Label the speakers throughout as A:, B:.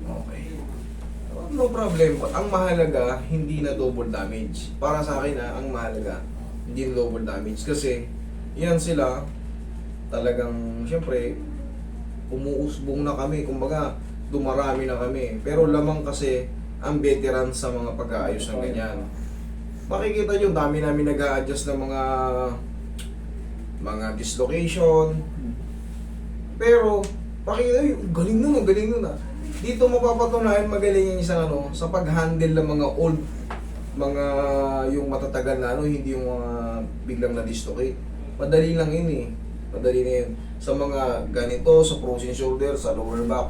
A: Okay. No problem. Ang mahalaga, hindi na double damage. Para sa akin ang mahalaga, hindi na double damage. Kasi, yan sila, talagang, syempre, umuusbong na kami. Kumbaga, dumarami na kami. Pero lamang kasi, ang veteran sa mga pag-aayos ng ganyan. Makikita nyo, dami namin nag-a-adjust ng mga dislocation. Pero, pakita nyo, galing nun, galing nun. Dito mapapatunayan magaling yung isang sa pag-handle ng mga old, mga yung matatagal na hindi yung mga biglang na-dislocate. Madali lang yun eh. Madali na yun. Sa mga ganito, sa frozen shoulder, sa lower back,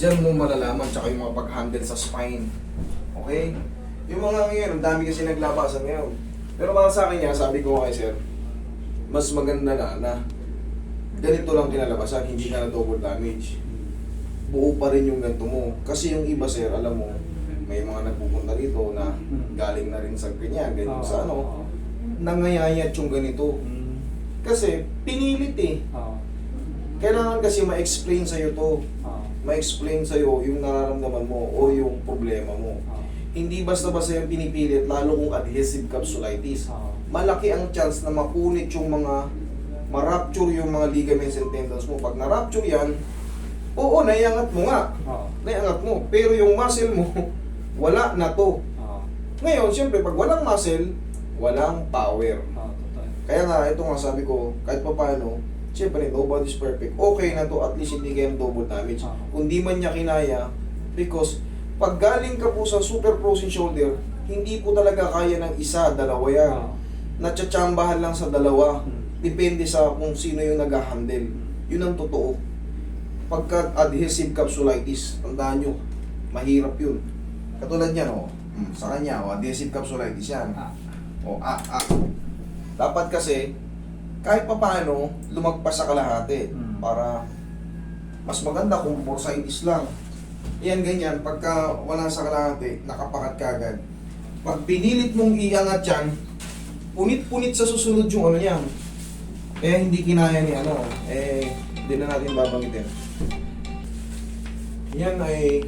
A: diyan mo malalaman, tsaka yung mga pag-handle sa spine. Okay? Yung mga ngayon, ang dami kasi naglabasan ngayon. Pero para sa akin sabi ko kay sir, mas maganda na ganito lang kinalabasan, hindi na double damage. Buo pa rin yung ganito mo. Kasi yung iba sir, alam mo, may mga nagpupunta rito na galing na rin sa ganyan, ganyan sa nangayayat yung ganito. Kasi pinilit eh. Kailangan kasi ma-explain sa'yo to. Ma-explain sa'yo yung nararamdaman mo o yung problema mo. Hindi basta-basta yung pinipilit, lalo kung adhesive capsulitis. Malaki ang chance na mapunit yung mga ma-rupture yung mga ligaments and tendons mo. Pag na-rupture yan, oo, naiangat mo nga. Naiangat mo. Pero yung muscle mo, wala na to. Ngayon, siyempre, pag walang muscle, walang power. Kaya nga, ito nga sabi ko, kahit pa paano, siyempre, nobody's perfect. Okay na to, at least hindi kayo double damage. Kung di man niya kinaya, because pag galing ka po sa super frozen shoulder, hindi po talaga kaya ng isa, dalawa yan. Natsatsambahan lang sa dalawa. Depende sa kung sino yung nag-handle. Yun ang totoo. Pagka adhesive capsulitis, tandaan nyo, mahirap yun. Katulad yan, sa kanya, adhesive capsulitis yan. Dapat kasi, kahit pa paano, lumagpas sa kalahati. Para mas maganda kung bursitis lang. Yan, ganyan. Pagka wala sa kalahati, nakapakat ka agad. Pag pinilit mong iangat yan, punit-punit sa susunod yung yan. Kaya hindi kinaya ni hindi na natin babanggitin. Yan ay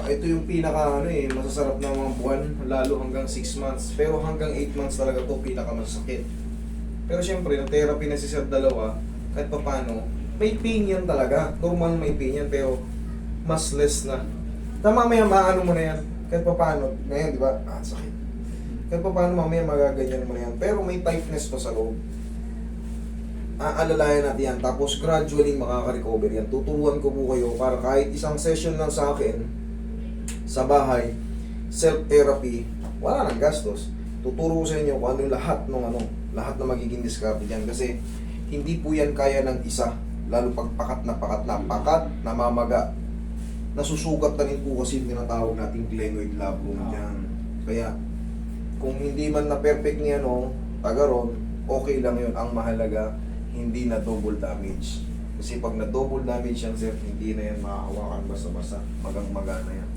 A: ito yung pinaka masasarap na mga buwan, lalo hanggang 6 months. Pero hanggang 8 months talaga to pinakamasakit. Pero syempre, yung therapy na si Sir dalawa, kahit pa paano, may pain yan talaga. Normal may pain yan, pero mas less na. Mamaya maano mo na yan. Kahit pa paano, ngayon di ba? Sakit. Kahit pa paano mamaya magaganyan mo na yan. Pero may tightness pa sa loob. Aalalayan natin yan. Tapos gradually makaka-recover yan. Tuturuan ko po kayo para kahit isang session lang sa akin, sa bahay, self-therapy, wala nang gastos. Tuturo ko sa inyo kung ano yung lahat na magiging discovery dyan. Kasi hindi po yan kaya ng isa. Lalo pag pakat, namamaga. Nasusukat na rin po kasi yung tinatawag nating glenoid labrum dyan. Kaya kung hindi man na perfect niya tagaron, okay lang yun. Ang mahalaga, hindi na double damage. Kasi pag na double damage yan sir, hindi na yan makahawakan basta-basta. Magang-maga na yan.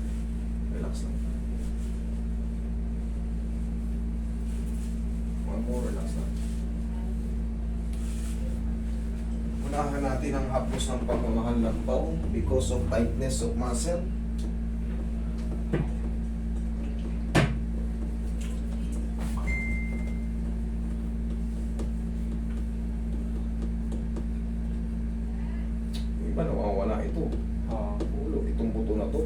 A: Relax lang. One more, relax lang. Unahan natin ang hapos ng pagmamahal ng pao because of tightness of muscle. Iba nawawala ito. Ulo, itong buto na to.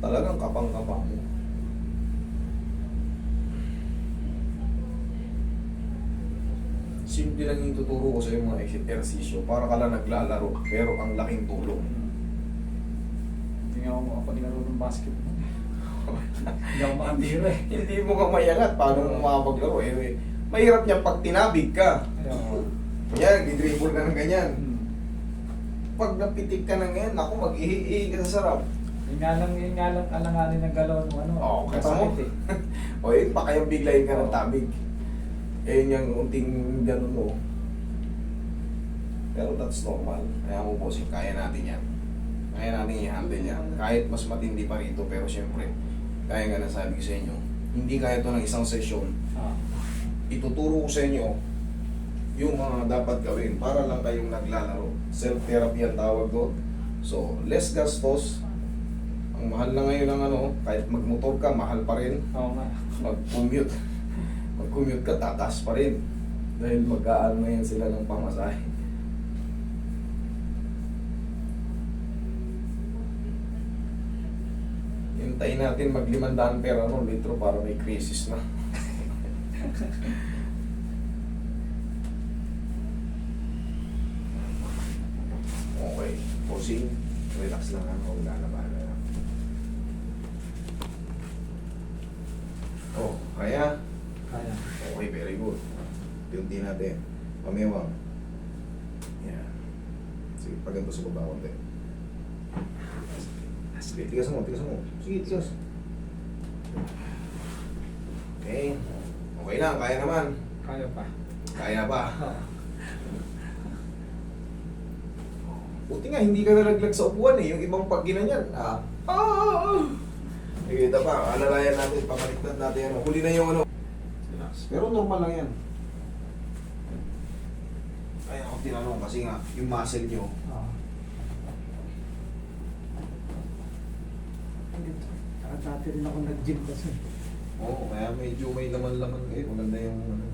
A: Talagang kapang-kapa mo. Simple lang yung tuturo ko sa yung mga ehersisyo para ka lang naglalaro pero ang laking tulong.
B: Hindi nga ako makapaglaro ng basketball. Hindi ako makatira eh.
A: Hindi mo ka mayangat, paano mo makapaglaro mahirap niya pag tinabig ka. Yan, di-dribble ka ng ganyan. Pag napitik ka ng ganyan, ako mag-ihi-ihi ka sa sarap.
B: Yun nga lang alanganin ng galaw ng
A: Kaya mo. O yun, baka yung biglayin ka ng tabig. Yung unting ganun mo. Pero that's normal. Kaya mo po, kaya natin yan. Kaya natin i-handle yan. Kahit mas matindi pa rito, pero syempre, kaya nga nasabi ko sa inyo, hindi kaya ito ng isang session. Ituturo ko sa inyo yung mga dapat gawin para lang kayong naglalaro. Self-therapy ang tawag doon. So, less gastos, Ang mahal na ngayon ang ano, kahit magmotor ka, mahal pa rin.
B: Oo nga.
A: Mag-commute. Mag-commute ka, tataas pa rin. Dahil mag-aano na yan sila ng pamasahe. Hintayin natin mag-500 pera no, litro para may crisis na. Okay, posing. Relax lang ako, wala na ba na. Oh, kaya?
B: Kaya.
A: Okay, very good. Unti natin. Pamewang. Yan. Sige, paganto sa baba konti. Sige, tigas mo, tigas mo. Sige, tigas. Okay. Okay na, kaya naman.
B: Kaya pa.
A: Kaya pa.
B: Oo.
A: Buti nga, hindi ka nalaglag sa upuan eh. Yung ibang pag ginanyan, Nakikita pa, alalayan natin, papaliktad natin ano. Huli na yung ano. Relax. Pero normal lang yan. Kaya ako tinanong kasi nga, yung muscle nyo,
B: Oo. Dati rin ako nag-gym kasi.
A: oo, kaya medyo may laman-laman kayo. Maganda yung ano.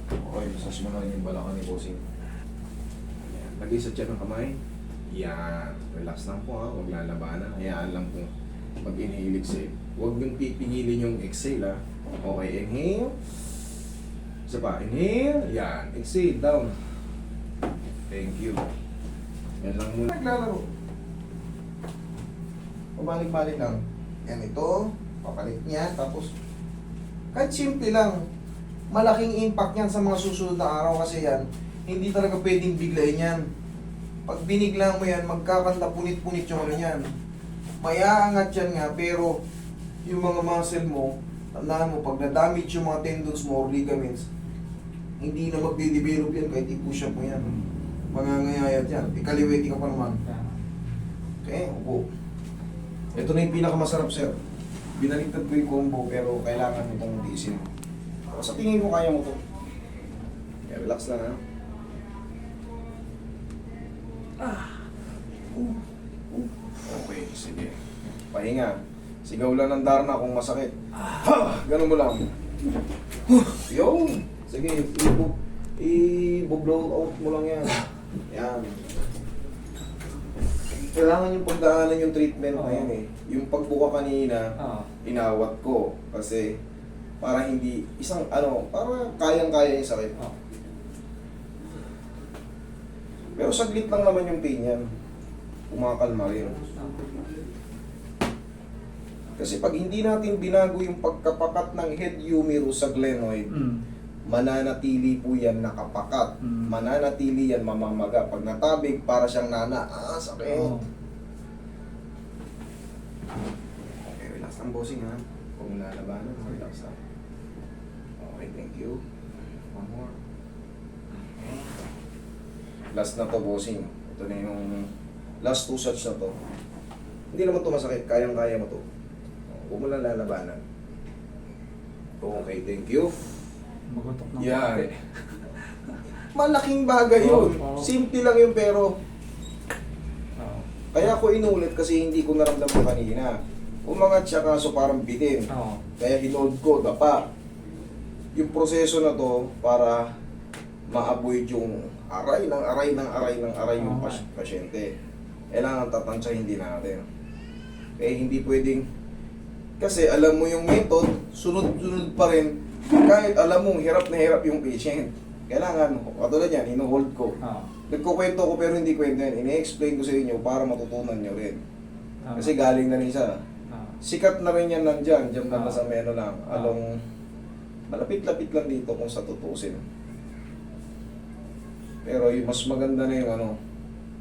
A: Okay, massage mo na rin yung balakang ni Bossing. Ayan. Lagay sa tiyan ng kamay. Yan. Relax lang po ha. Huwag lalabanan. Hayaan lang po mag-inhale, exhale. Huwag yung pipigilin yung exhale ha. Okay, inhale. Isa pa, inhale. Yan. Exhale, down. Thank you. Yan lang muna. Naglalaro. Pabalik-balik lang. Yan ito. Papalit niya. Tapos, kahit simple lang. Malaking impact yan sa mga susunod na araw kasi yan, hindi talaga pwedeng biglayin yan. Pag binigla mo yan, magkakanta punit-punit yung ano yan. Mayaangat yan nga, pero yung mga muscle mo, tandaan mo, pag na-damage yung mga tendons mo or ligaments, hindi na magde-develop yan kahit i-push up mo yan. Mangangayayat yan. Ikaliweti ka pa naman. Okay, upo. Ito na yung pinakamasarap, sir. Binaliktad ko yung combo, pero kailangan mo itong tiisin. Sa tingin ko kaya mo to. Okay, relax lang ha. Okay, sige. Pahinga. Sigaw lang ng Darna kung masakit. Ganun mo lang. Yung. Sige, i-blow out mo lang yan. Yan. Kailangan yung pagdaanan yung treatment na yan eh. Yung pagbuka kanina,
B: Oo.
A: inawat ko. Kasi para hindi, isang ano, para kayang-kaya yung sakit.
B: Oo.
A: Pero saglit lang naman yung pain yan. Kumakalma rin. Kasi pag hindi natin binago yung pagkapakat ng head humerus sa glenoid, mananatili po yan nakapakat. Mananatili yan mamamaga. Pag natabig, para siyang nana. Sakit.
B: Oo.
A: Okay, relax ang bossing ha. Kung nalabanan, relax ha. Okay, thank you. One more. Last na to, bossing. Ito na yung last 2 shots na to. Hindi naman to masakit. Kayang-kaya mo to. Huwag mo lang lalabanan. Okay, thank you.
B: Magutok ng
A: Yan.
B: konti.
A: Malaking bagay yun.
B: Oo.
A: Simple lang yun pero
B: Oo.
A: kaya ko inulit kasi hindi ko naramdaman kanina. Umangat siya kaso parang bitin.
B: Oo.
A: Kaya hinold ko, dapa. Yung proseso na to para ma-avoid yung aray yung pasyente. Kailangan tatansyahin din natin. Kaya hindi pwedeng, kasi alam mo yung method, sunod-sunod pa rin, kahit alam mo hirap na hirap yung patient. Kailangan, katulad yan, ino-hold ko.
B: Oo.
A: Nagkukwento ko pero hindi kwento yan. Ini-explain ko sa inyo para matutunan nyo rin.
B: Oo.
A: Kasi galing na rin siya.
B: Oo.
A: Sikat na rin yan nandyan, dyan na
B: Ah.
A: sa meno lang.
B: Ah.
A: Along, malapit-lapit lang dito kung sa tutusin. Pero yung mas maganda na yung ano,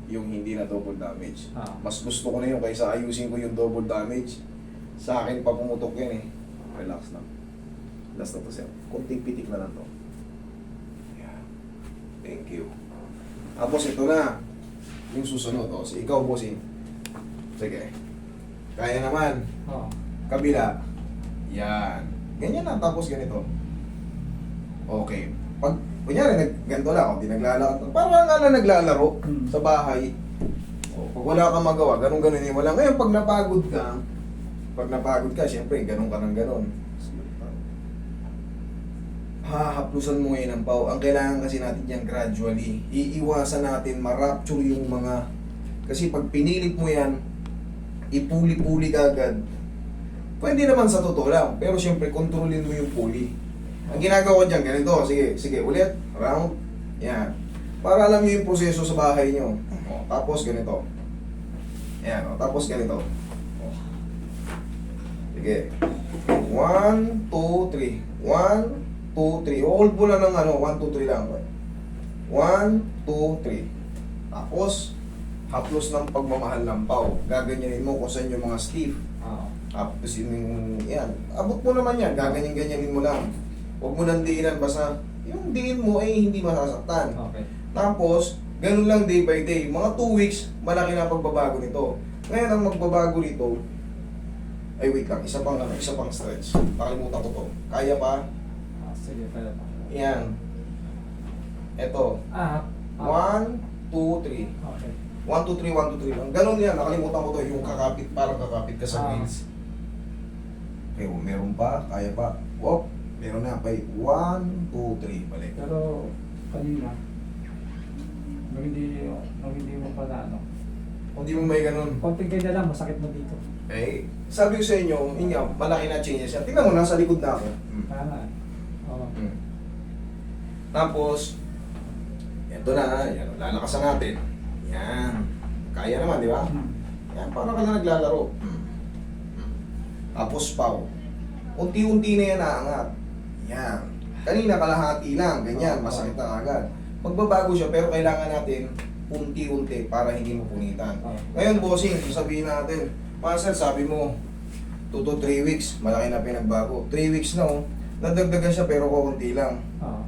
A: yung hindi na double damage.
B: Ah.
A: Mas gusto ko na yun kaysa ayusin ko yung double damage. Sa akin pa pumutok yan eh. Relax lang. Last na to sir. Kunting pitik na lang to. Yeah. Thank you. Tapos ito na. Yung susunod. O, si ikaw bossing. Sige. Kaya naman.
B: Oo.
A: Kabila. Yan. Ganyan lang. Tapos ganito. Okay. Pag kunyari, ganito lang, di naglalakad. Parang nga lang naglalaro
B: Hmm.
A: sa bahay. O, pag wala kang magawa, ganun-ganun yung wala. Ngayon, pag napagod ka, syempre, ganun ka ng ganun. Hahaplusan mo ngayon ang pau. Ang kailangan kasi natin yan gradually. Iiwasan natin ma-rupture yung mga... Kasi pag pinilit mo yan, ipuli-puli ka agad. Pwede naman sa totoo lang, pero syempre, kontrolin mo yung puli. Ang ginagawa ko dyan, ganito. Sige, ulit. Round. Yan. Para alam nyo yung proseso sa bahay nyo. O, tapos ganito. Yan. O, tapos ganito. O. Sige. 1, 2, 3. 1, 2, 3. Hold mo lang ng 1, 2, 3 lang. 1, 2, 3. Tapos, haplos ng pagmamahal ng pau. Gaganyanin mo kung saan yung mga stiff. Tapos yung, yan. Abot mo naman yan. Gaganyan-ganyanin mo lang. Huwag mo nang diinan. Basta, yung diin mo ay hindi masasaktan.
B: Okay.
A: Tapos, ganun lang day by day. Mga 2 weeks, malaki na pagbabago nito. Ngayon, ang magbabago nito, ay wait lang, isa pang stretch. Nakalimutan ko to. Kaya pa?
B: Sige, pwede pa.
A: Yan. Ito. 1, 2, 3.
B: Okay.
A: 1, 2, 3, 1, 2, 3 lang. Ganun yan, nakalimutan ko to. Yung kakapit, parang kakapit ka sa wheels. Okay, meron pa, kaya pa. Whoop, meron na. Okay, 1, 2, 3, balik.
B: Pero, kanina, nung hindi mo pala,
A: Hindi mo may ganun.
B: konting kanya lang, masakit mo dito.
A: Eh, sabi ko sa inyo, yun nga, malaki na changes yan. Tingnan mo, nasa likod na ako.
B: Kaya nga. Oo.
A: Tapos, ito na, yan, lalakasan natin. Yan. Kaya naman, di ba? Yan, parang ka na naglalaro. Tapos, pau. Unti-unti na yan naangat. Yan. Kanina, kalahati lang. Ganyan, masakit na agad. Magbabago siya, pero kailangan natin unti-unti para hindi mo punitan. Ngayon, bossing, sasabihin natin, Marcel, sabi mo, 2 to 3 weeks, malaki na pinagbago. 3 weeks na, oh. Nadagdagan siya, pero konti lang.
B: Oo.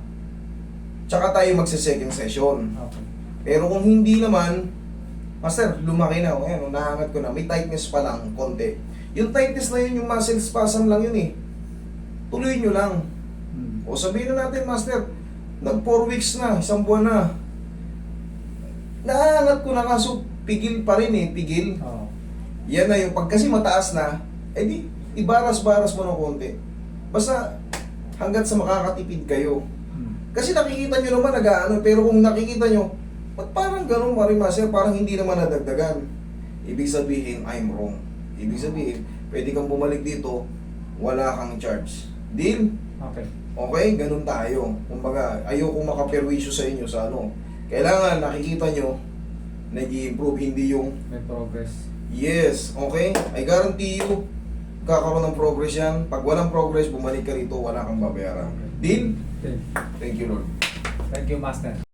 A: Tsaka tayo magsa-second session.
B: Okay.
A: Pero kung hindi naman, Master, lumaki na. O, ayan, nahangat ko na. May tightness pa lang, konti. Yung tightness na yun, yung muscle spasm lang yun eh. Tuloy nyo lang. O sabihin na natin, Master, nag 4 weeks na, 1 buwan na. Nahangat ko na kaso, pigil pa rin eh, pigil.
B: Oo.
A: Yan na yung, pag kasi mataas na, eh di, ibaras-baras mo ng konti. Basta, hanggat sa makakatipid kayo. Kasi nakikita nyo naman nag-aano, pero kung nakikita nyo, ba't parang ganun pa rin, Master, parang hindi naman nadagdagan. Ibig sabihin, I'm wrong. Ibig sabihin, pwede kang bumalik dito, wala kang charge. Deal?
B: Okay.
A: Okay, ganun tayo. Kumbaga, ayoko makaperwisyo sa inyo sa ano. Kailangan nakikita nyo, nag-i-improve, hindi yung
B: May progress.
A: yes, okay? I guarantee you, kakaroon ng progress yan. Pag walang progress, bumalik ka rito, wala kang babayaran. Deal?
B: Okay.
A: Thank you, Lord.
B: Thank you, Master.